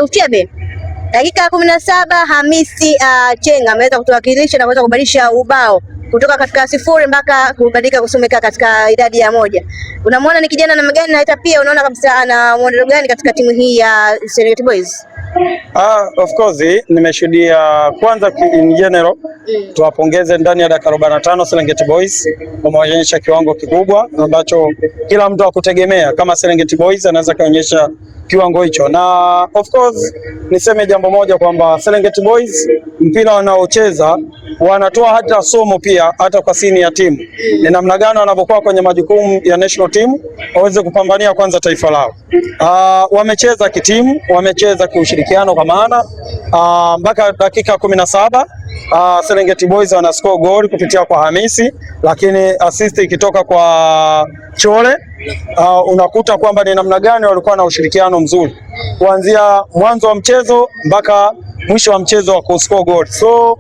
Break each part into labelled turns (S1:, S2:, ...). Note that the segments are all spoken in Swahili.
S1: Uchebe. Dakika 17 Hamisi Chenga ameweza kutuwakilisha na kuweza kubadilisha ubao kutoka katika 0 mpaka kubadilika kusomeka katika idadi ya 1. Unamwona ni kijana namna gani, na hata pia unaona kabisa ana mwendelezo gani katika timu hii ya Serengeti Boys?
S2: Of course nimeshuhudia kwanza in general. Tuwapongeze ndani ya dakika 45 Serengeti Boys wameonyesha kiwango kikubwa ambacho kila mtu hakutegemea kama Serengeti Boys anaweza kaonyesha kiwango hicho. Na of course niseme jambo moja kwamba Serengeti Boys mpira wanaocheza wanatoa hata somo pia hata kwa senior team. Ni namna gani wanapokuwa kwenye majukumu ya national team waweze kupambania kwanza taifa lao. Wamecheza kitimu, wamecheza kiushirikiano kwa maana mpaka dakika 17 Serengeti Boys wana score goal kupitia kwa Hamisi, lakini assist ikitoka kwa Chole. Unakuta kwamba ni namna gani walikuwa na ushirikiano mzuri kuanzia mwanzo wa mchezo mpaka mwisho wa mchezo wa kuscore goal. So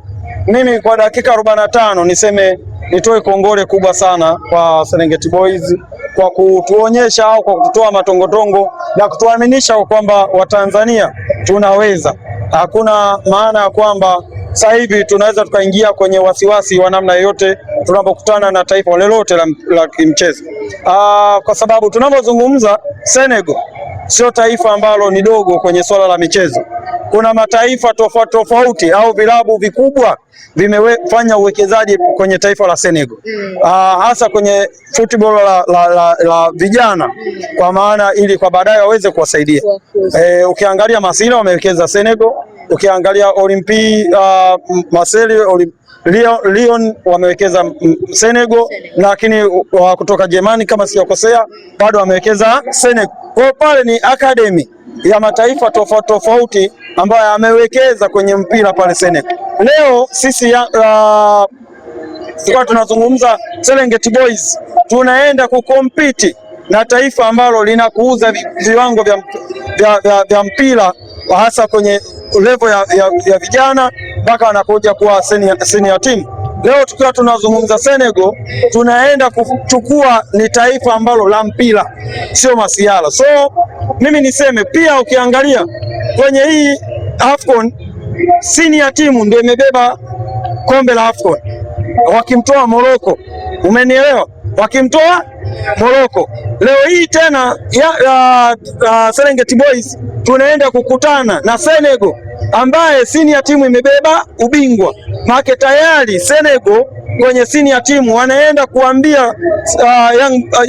S2: mimi kwa dakika 45 niseme nitoe kongole kubwa sana kwa Serengeti Boys kwa kutuonyesha au kwa kututoa matongotongo na kutuaminisha kwamba Watanzania tunaweza. Hakuna maana ya kwamba sasa hivi tunaweza tukaingia kwenye wasiwasi wa namna yoyote tunapokutana na taifa lolote la kimchezo. Kwa sababu tunapozungumza Senegal sio taifa ambalo ni dogo kwenye swala la michezo. Kuna mataifa tofauti au vilabu vikubwa vimefanya uwekezaji kwenye taifa la Senegal. Hasa kwenye football la vijana kwa maana ili kwa baadaye waweze kuwasaidia. Ukiangalia Masila wamewekeza Senegal, ukiangalia Olympique Marseille Lyon wamewekeza Senegal, lakini kutoka Germany kama sijakosea bado wamewekeza Senegal. Kwa pale ni academy ya mataifa tofauti ambayo amewekeza kwenye mpira pale Senegal. Leo sisi tunazungumza Serengeti Boys tunaenda kukompiti na taifa ambalo linakuuza viwango vya mpira hasa kwenye level ya vijana mpaka wanakuja kuwa senior team. Leo tukiwa tunazungumza Senegal tunaenda kuchukua ni taifa ambalo la mpira sio masiala. So mimi niseme pia ukiangalia kwenye hii AFCON senior team ndio imebeba kombe la AFCON wakimtoa Morocco. Umenielewa? Wakimtoa Morocco. Leo hii tena Serengeti Boys tunaenda kukutana na Senegal ambaye senior timu imebeba ubingwa. Maana tayari Senegal kwenye senior timu wanaenda kuambia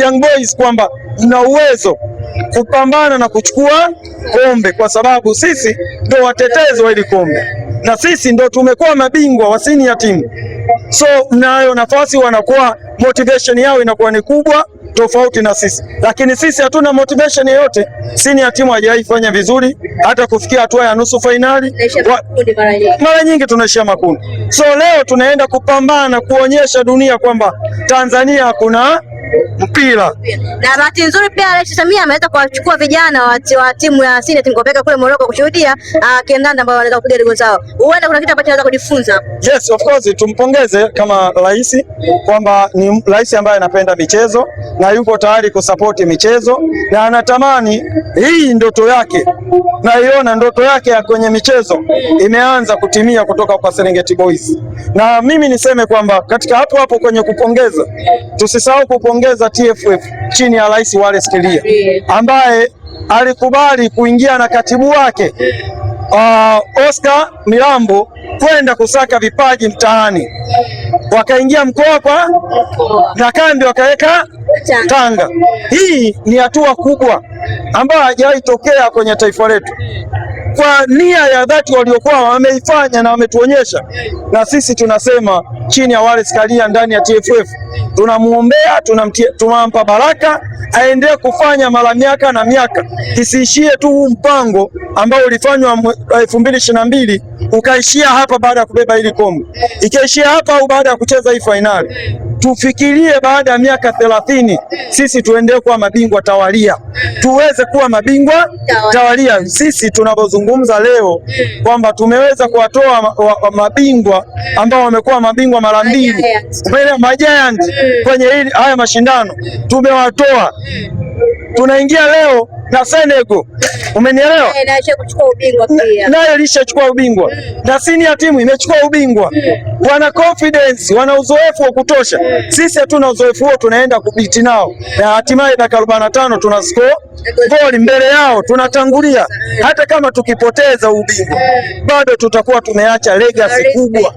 S2: young boys kwamba mna uwezo kupambana na kuchukua kombe, kwa sababu sisi ndio watetezi wa hili kombe na sisi ndio tumekuwa mabingwa wa senior timu. So nayo nafasi wanakuwa motivation yao inakuwa ni kubwa tofauti na sisi, lakini sisi hatuna motivation yoyote. Senior timu haijaifanya vizuri hata kufikia hatua ya nusu finali, mara nyingi tunaishia makundi. So leo tunaenda kupambana kuonyesha dunia kwamba Tanzania kuna mpira.
S1: Na bahati nzuri pia Rais Samia ameweza kuwachukua vijana wa timu ya senior timu kupeleka kule Morocco kushuhudia kandanda ambao wanaweza kupiga ligi zao. Huenda kuna kitu ambacho anaweza kujifunza.
S2: Yes, of course tumpongeze kama rais kwamba ni rais ambaye anapenda michezo na yupo tayari kusapoti michezo na anatamani hii ndoto yake. Naiona ndoto yake ya kwenye michezo imeanza kutimia kutoka kwa Serengeti Boys. Na mimi niseme kwamba katika hapo kwenye kupongeza tusisahau kupongeza TFF chini ya Rais Wallace Karia ambaye alikubali kuingia na katibu wake Oscar Milambo kwenda kusaka vipaji mtaani. Wakaingia mkoa na kambi wakaweka Tanga. Hii ni hatua kubwa ambayo haijawahi tokea kwenye taifa letu. Kwa nia ya dhati waliokuwa wameifanya na wametuonyesha, na sisi tunasema chini ya Wallace Karia ndani ya TFF tunamuombea, tunampa baraka aendelee kufanya mara miaka na miaka, isiishie tu huu mpango ambao ulifanywa 2022 ukaishia hapa baada ya kubeba hili kombe, ikaishia hapa au baada ya kucheza hii finali. Tufikirie baada ya miaka 30 sisi tuendelee kuwa mabingwa tawalia, tuweze kuwa mabingwa tawalia. Sisi tunapozungumza leo kwamba tumeweza kuwatoa mabingwa ambao wamekuwa mabingwa mara mbili, Giant kwenye haya mashindano tumewatoa tunaingia leo na Senegal, umenielewa? Nayo ilishachukua ubingwa na senior timu imechukua ubingwa. Wana confidence, wana uzoefu wa kutosha. Sisi hatuna uzoefu huo, tunaenda kubiti nao na hatimaye dakika 45 tuna score goli mbele yao, tunatangulia. Hata kama tukipoteza ubingwa bado tutakuwa tumeacha legacy kubwa.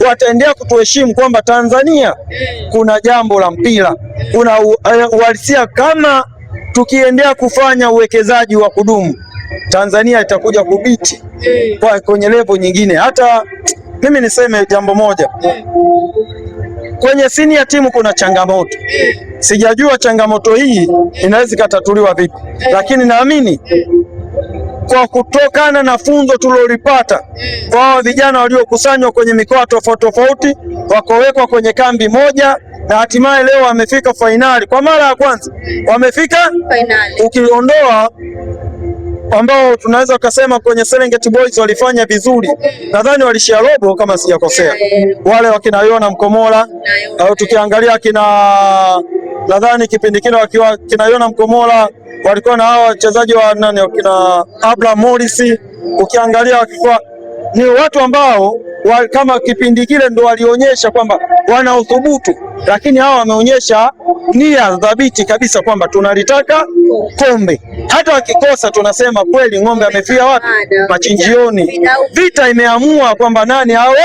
S2: Wataendelea kutuheshimu kwamba Tanzania kuna jambo la mpira, kuna uhalisia. Kama tukiendelea kufanya uwekezaji wa kudumu, Tanzania itakuja kubiti kwenye level nyingine. Hata mimi niseme jambo moja, kwenye senior timu kuna changamoto. Sijajua changamoto hii inaweza ikatatuliwa vipi, lakini naamini kwa kutokana na funzo tulilopata kwa hao vijana waliokusanywa kwenye mikoa tofauti tofauti, wakowekwa kwenye kambi moja na hatimaye leo wamefika fainali kwa mara ya kwanza. Wamefika fainali, ukiondoa ambao tunaweza kusema kwenye Serengeti Boys walifanya vizuri, nadhani walishia robo kama sijakosea, wale wakina Yona Mkomola, au tukiangalia nadhani kipindi kile wakiwa kina Yona Mkomola walikuwa na hao wachezaji wa nani, wakina Abraham Morris, ukiangalia wakikuwa ni watu ambao kama kipindi kile ndo walionyesha kwamba wana uthubutu, lakini hao wameonyesha nia dhabiti kabisa kwamba tunalitaka kombe. Hata wakikosa tunasema kweli ng'ombe amefia wapi? Machinjioni. Vita imeamua kwamba nani awe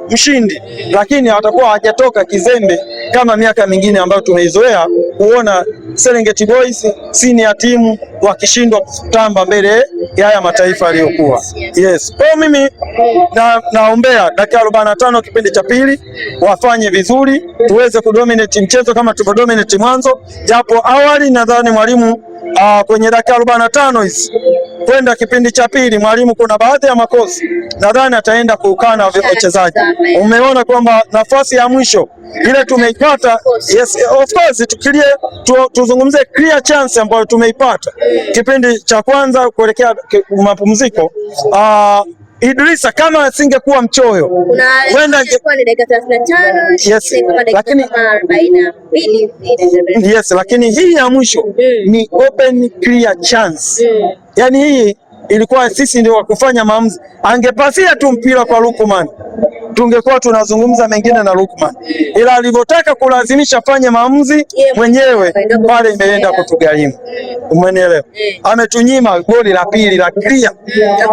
S2: mshindi, lakini watakuwa hawajatoka kizembe kama miaka mingine ambayo tumeizoea kuona Serengeti Boys senior timu wakishindwa kutamba mbele ya haya mataifa yaliyokuwa. Yes. Kwa mimi naombea dakika 45 kipindi cha pili wafanye vizuri, tuweze kudominate mchezo kama tulivyodominate mwanzo, japo awali nadhani mwalimu kwenye dakika 45 hizi kwenda kipindi cha pili mwalimu kuna baadhi ya makosa nadhani ataenda kuukana wachezaji. Umeona kwamba nafasi ya mwisho ile tumeipata, yes, of course tuzungumzie clear chance ambayo tumeipata kipindi cha kwanza kuelekea mapumziko. Idrisa kama asingekuwa mchoyo wenda
S1: ingekuwa ni dakika 35,
S2: yes, lakini 42. Yes, lakini hii ya mwisho ni open clear chance. Yani hii ilikuwa sisi ndio wakufanya maamuzi. Angepasia tu mpira kwa Lukman, tungekuwa tunazungumza mengine na Lukman, ila alivyotaka kulazimisha fanye maamuzi mwenyewe pale imeenda kutugharimu. Umenielewa? Ametunyima goli la pili la clear.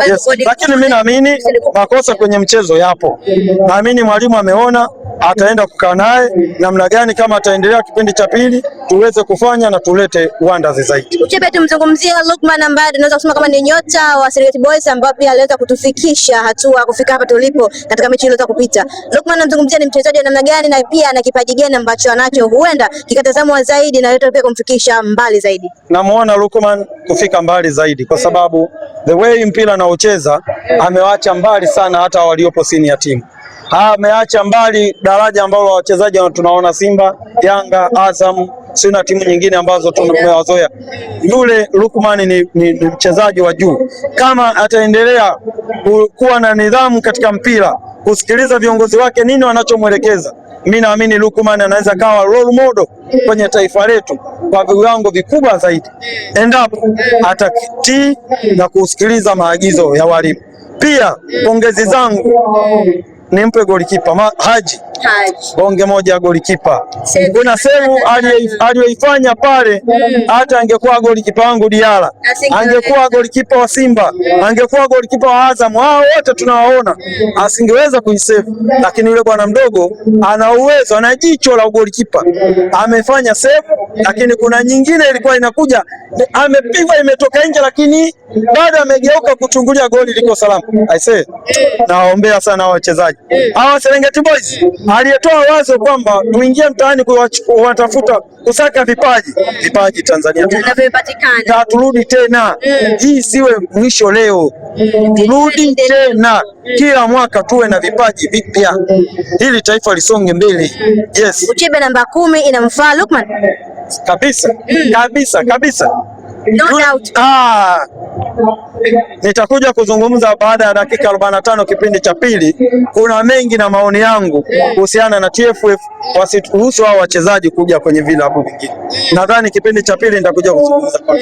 S2: Yes. Lakini mimi naamini makosa kwenye mchezo yapo. Naamini mwalimu ameona, ataenda kukaa naye namna gani kama ataendelea kipindi cha pili tuweze kufanya na tulete wonders zaidi.
S1: Uchebe, tumzungumzia Lukman ambaye tunaweza kusema kama ni nyota wa Serengeti Boys ambaye pia aliweza kutufikisha hatua kufika hapa tulipo katika mechi iliyoweza kupita. Lukman namzungumzia ni mchezaji wa namna gani na pia ana kipaji gani ambacho anacho huenda kikatazamwa zaidi na leo pia kumfikisha mbali zaidi?
S2: Namuona Lukman kufika mbali zaidi kwa sababu the way mpira anaocheza amewacha mbali sana hata waliopo senior team. Ameacha mbali daraja ambalo wachezaji tunaona Simba, Yanga, Azam, sina timu nyingine ambazo tumewazoea. Yule Lukman ni mchezaji wa juu. Kama ataendelea kuwa na nidhamu katika mpira, kusikiliza viongozi wake nini wanachomwelekeza, mimi naamini Lukman anaweza kawa role model kwenye taifa letu kwa viwango vikubwa zaidi, endapo atatii na kusikiliza maagizo ya walimu. Pia pongezi zangu nimpe golikipa Haji. Bonge moja ya golikipa. Kuna sehemu aliyoifanya pale, hata angekuwa golikipa wangu Diala, angekuwa golikipa wa Simba, angekuwa golikipa wa Azam, hao wote tunawaona, asingeweza kuisave. Lakini yule bwana mdogo ana uwezo, ana jicho la golikipa, amefanya save. Lakini kuna nyingine ilikuwa inakuja, amepigwa imetoka nje, lakini bado amegeuka kuchungulia goli liko salama. I say nawaombea sana wachezaji hawa Serengeti Boys, aliyetoa wazo kwamba tuingie mtaani kuwatafuta kusaka vipaji Tanzania na turudi tena. Hii siwe mwisho leo, turudi tena, kila mwaka tuwe na vipaji vipya ili taifa lisonge mbele. Yes.
S1: Uchebe namba 10 inamfaa Lukman
S2: kabisa.
S1: No doubt.
S2: Nitakuja kuzungumza baada ya dakika 45 kipindi cha pili. Kuna mengi na maoni yangu kuhusiana na TFF wasituruhusu hao wachezaji kuja kwenye vilabu vingine. Nadhani kipindi cha pili nitakuja kuzungumza kwa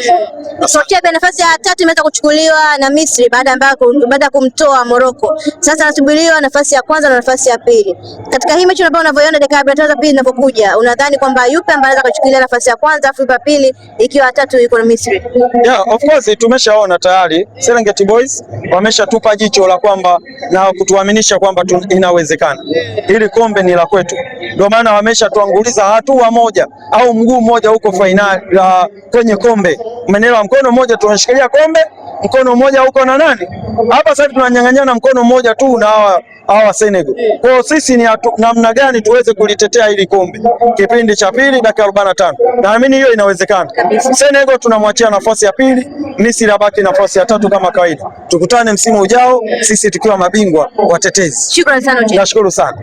S1: nafasi ya 3 imeweza kuchukuliwa na Misri baada ya kumtoa Morocco. Sasa nasubiriwa nafasi ya kwanza na nafasi ya pili. Katika hii mechi ambayo unavyoiona dakika 45 pili inapokuja, unadhani kwamba yupi ambaye anaweza kuchukulia nafasi ya kwanza afu ya pili ikiwa 3 yuko na Misri?
S2: Yeah, of course tumeshaona tayari Serengeti Boys wameshatupa jicho la kwamba na kutuaminisha kwamba inawezekana. Hili kombe ni la kwetu. Ndio maana wameshatuanguliza hatua moja au mguu mmoja huko fainali kwenye kombe. Umeelewa? Mkono mmoja tunashikilia kombe, mkono mmoja huko na nani? Hapa sasa tunanyang'anyana mkono mmoja tu na hawa Senegal. Kwa hiyo sisi ni namna gani tuweze kulitetea hili kombe kipindi cha pili dakika 45. Naamini hiyo inawezekana. Senegal tunamwachia nafasi ya pili, Misri abaki nafasi ya 3 kama kawaida. Tukutane msimu ujao sisi tukiwa mabingwa watetezi.
S1: Shukrani sana.
S2: Nashukuru sana.